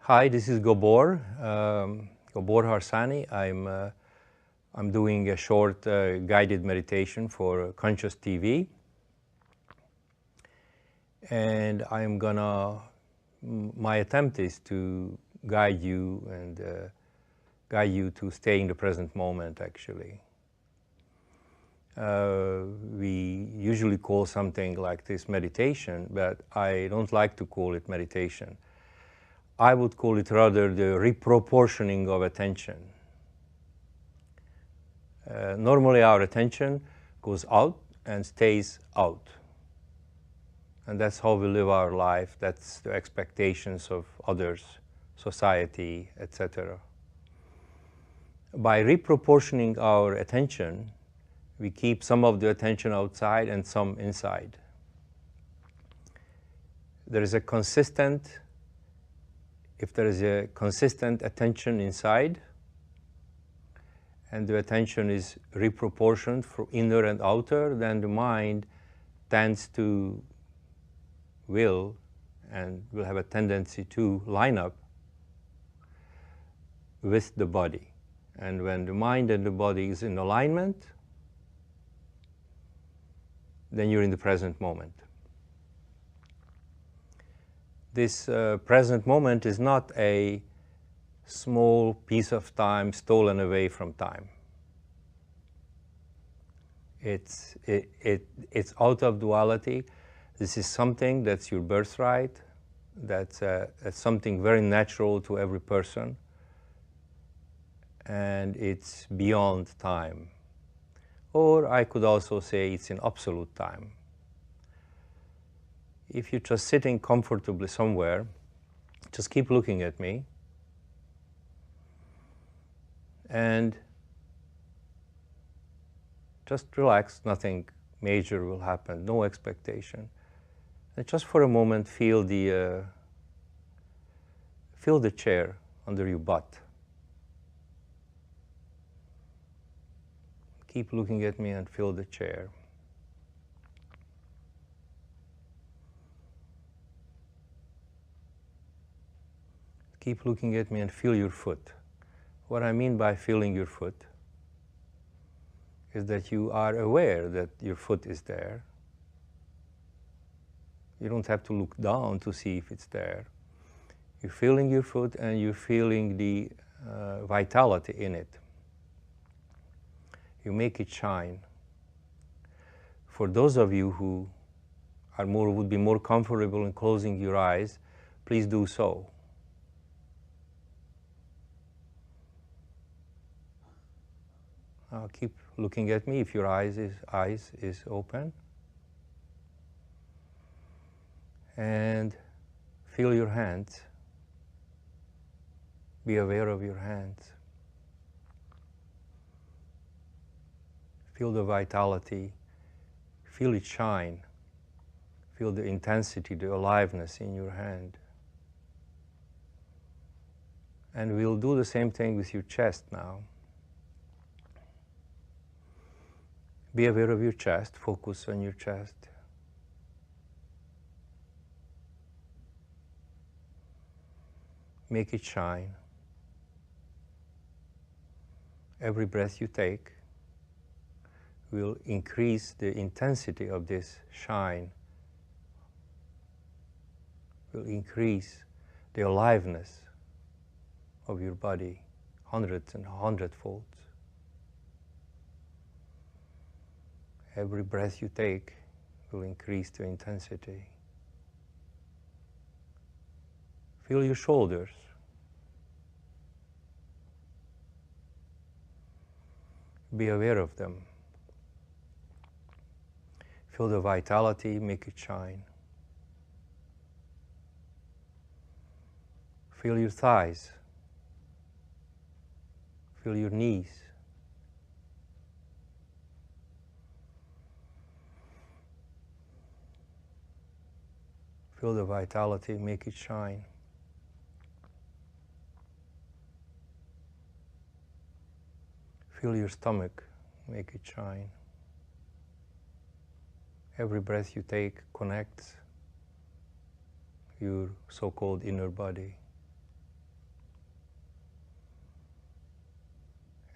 Hi, this is Gabor Harsanyi. I'm doing a short guided meditation for Conscious TV, and my attempt is to guide you to stay in the present moment. Actually, we usually call something like this meditation, but I don't like to call it meditation. I would call it rather the reproportioning of attention. Normally our attention goes out and stays out. And that's how we live our life. That's the expectations of others, society, etc. By reproportioning our attention, we keep some of the attention outside and some inside. If there is a consistent attention inside, and the attention is reproportioned for inner and outer, then the mind tends to will have a tendency to line up with the body. And when the mind and the body is in alignment, then you're in the present moment. This present moment is not a small piece of time stolen away from time. It's out of duality. This is something that's your birthright. That's something very natural to every person. And it's beyond time. Or I could also say it's in absolute time. If you're just sitting comfortably somewhere, just keep looking at me and just relax. Nothing major will happen, no expectation. And just for a moment feel the chair under your butt. Keep looking at me and feel the chair. Keep looking at me and feel your foot. What I mean by feeling your foot is that you are aware that your foot is there. You don't have to look down to see if it's there. You're feeling your foot and you're feeling the vitality in it. You make it shine. For those of you who would be more comfortable in closing your eyes, please do so. Keep looking at me if your eyes is open. And feel your hands. Be aware of your hands. Feel the vitality. Feel it shine. Feel the intensity, the aliveness in your hand. And we'll do the same thing with your chest now. Be aware of your chest, focus on your chest. Make it shine. Every breath you take will increase the intensity of this shine, will increase the aliveness of your body hundreds and hundredfolds. Every breath you take will increase the intensity. Feel your shoulders. Be aware of them. Feel the vitality, make it shine. Feel your thighs. Feel your knees. Feel the vitality, make it shine. Feel your stomach, make it shine. Every breath you take connects your so-called inner body.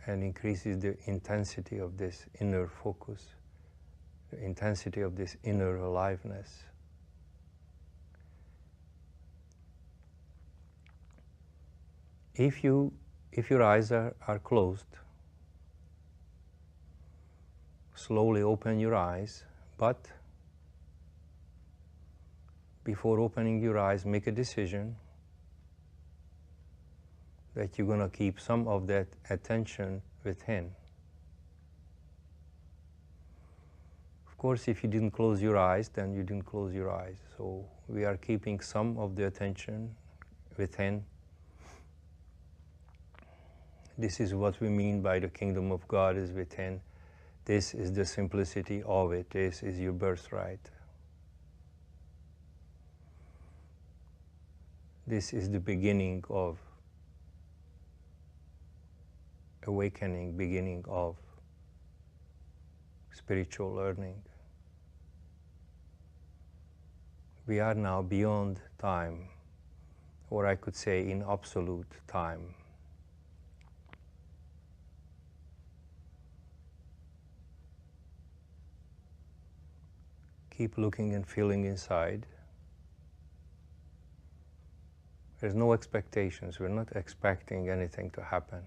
and increases the intensity of this inner focus, the intensity of this inner aliveness. If your eyes are closed, slowly open your eyes, but before opening your eyes, make a decision that you're going to keep some of that attention within. Of course, if you didn't close your eyes, then you didn't close your eyes. So we are keeping some of the attention within. This is what we mean by the kingdom of God is within. This is the simplicity of it. This is your birthright. This is the beginning of awakening, beginning of spiritual learning. We are now beyond time, or I could say in absolute time. Keep looking and feeling inside. There's no expectations. We're not expecting anything to happen.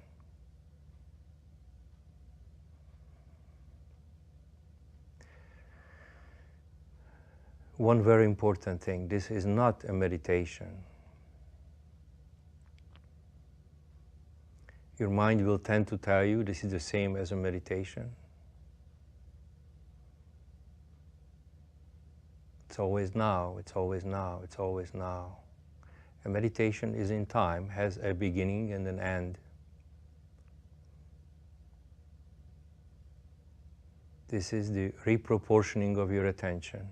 One very important thing, this is not a meditation. Your mind will tend to tell you this is the same as a meditation. It's always now, it's always now, it's always now. A meditation is in time, has a beginning and an end. This is the reproportioning of your attention.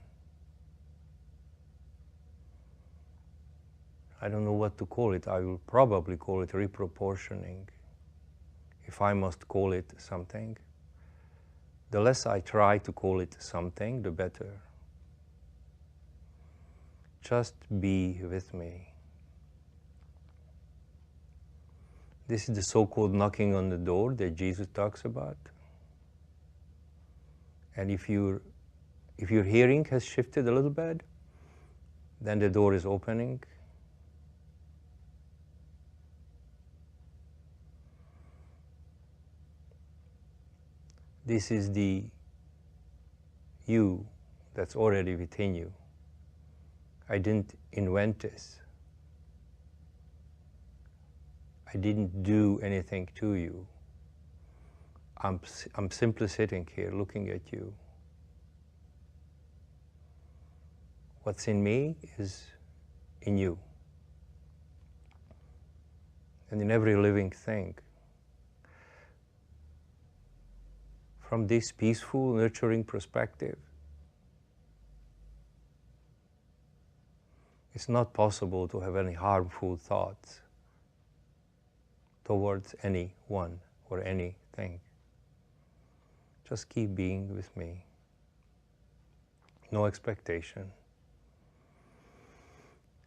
I don't know what to call it. I will probably call it reproportioning. If I must call it something, the less I try to call it something, the better. Just be with me. This is the so-called knocking on the door that Jesus talks about. And if your hearing has shifted a little bit, then the door is opening. This is the you that's already within you. I didn't invent this. I didn't do anything to you. I'm simply sitting here looking at you. What's in me is in you. And in every living thing. From this peaceful, nurturing perspective, it's not possible to have any harmful thoughts towards anyone or anything. Just keep being with me. No expectation.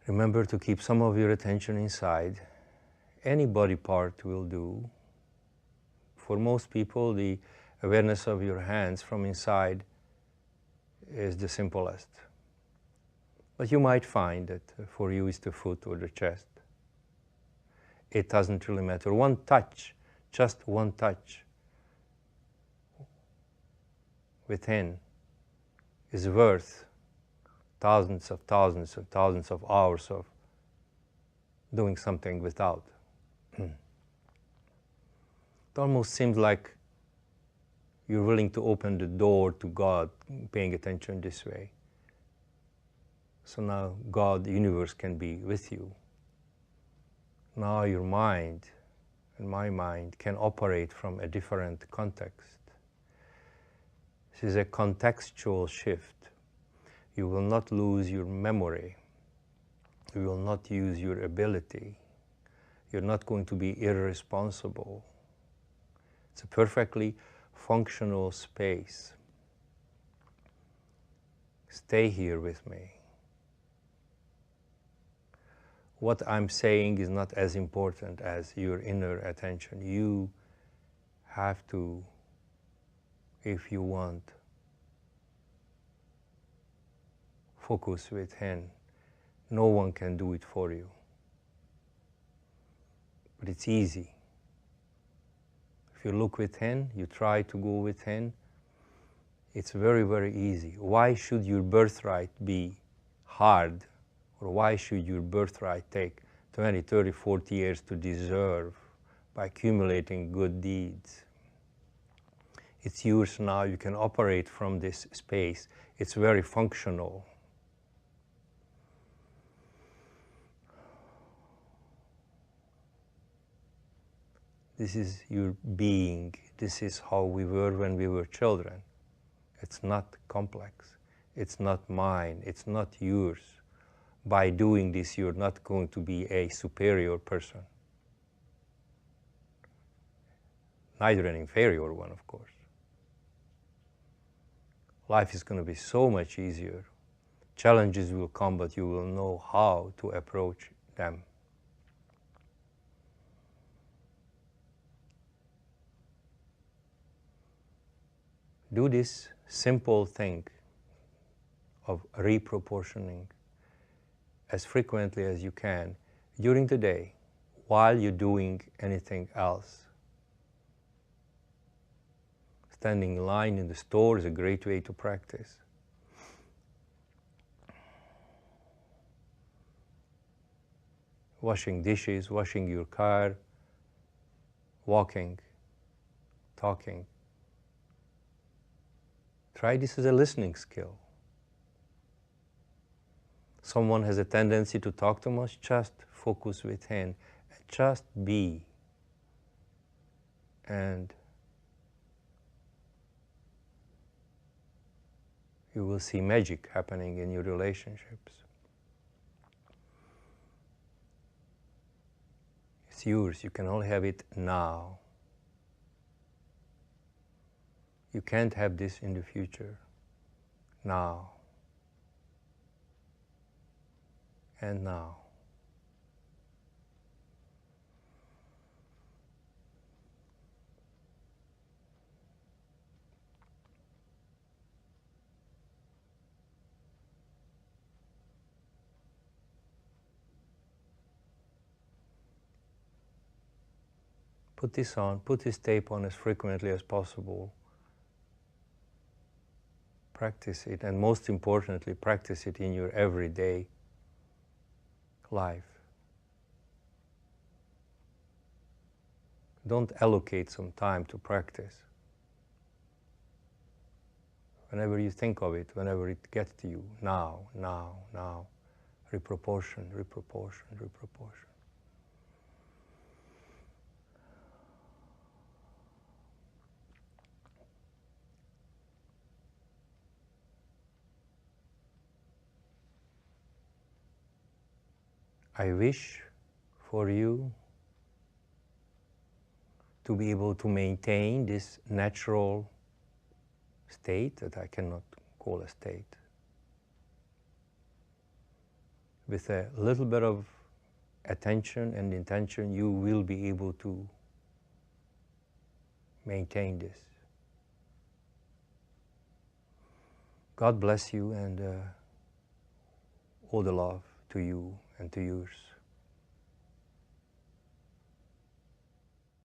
Remember to keep some of your attention inside. Any body part will do. For most people, the awareness of your hands from inside is the simplest. But you might find that for you it's the foot or the chest. It doesn't really matter. One touch, just one touch within is worth thousands of hours of doing something without. It almost seems like you're willing to open the door to God, paying attention this way. So now God, the universe, can be with you. Now your mind and my mind can operate from a different context. This is a contextual shift. You will not lose your memory. You will not use your ability. You're not going to be irresponsible. It's a perfectly functional space. Stay here with me. What I'm saying is not as important as your inner attention. You have to, if you want, focus within. No one can do it for you. But it's easy. If you look within, you try to go within, it's very, very easy. Why should your birthright be hard? Or why should your birthright take 20, 30, 40 years to deserve by accumulating good deeds? It's yours now. You can operate from this space. It's very functional. This is your being. This is how we were when we were children. It's not complex. It's not mine. It's not yours. By doing this, you're not going to be a superior person. Neither an inferior one, of course. Life is going to be so much easier. Challenges will come, but you will know how to approach them. Do this simple thing of reproportioning as frequently as you can during the day while you're doing anything else. Standing in line in the store is a great way to practice. Washing dishes, washing your car, walking, talking. Try this as a listening skill. Someone has a tendency to talk too much, just focus within, just be. And you will see magic happening in your relationships. It's yours. You can only have it now. You can't have this in the future. Now. And now. Put this on, put this tape on as frequently as possible. Practice it, and most importantly, practice it in your everyday life. Don't allocate some time to practice. Whenever you think of it, whenever it gets to you, now, now, now, reproportion, reproportion, reproportion. I wish for you to be able to maintain this natural state that I cannot call a state. With a little bit of attention and intention, you will be able to maintain this. God bless you, and all the love to you and to yours.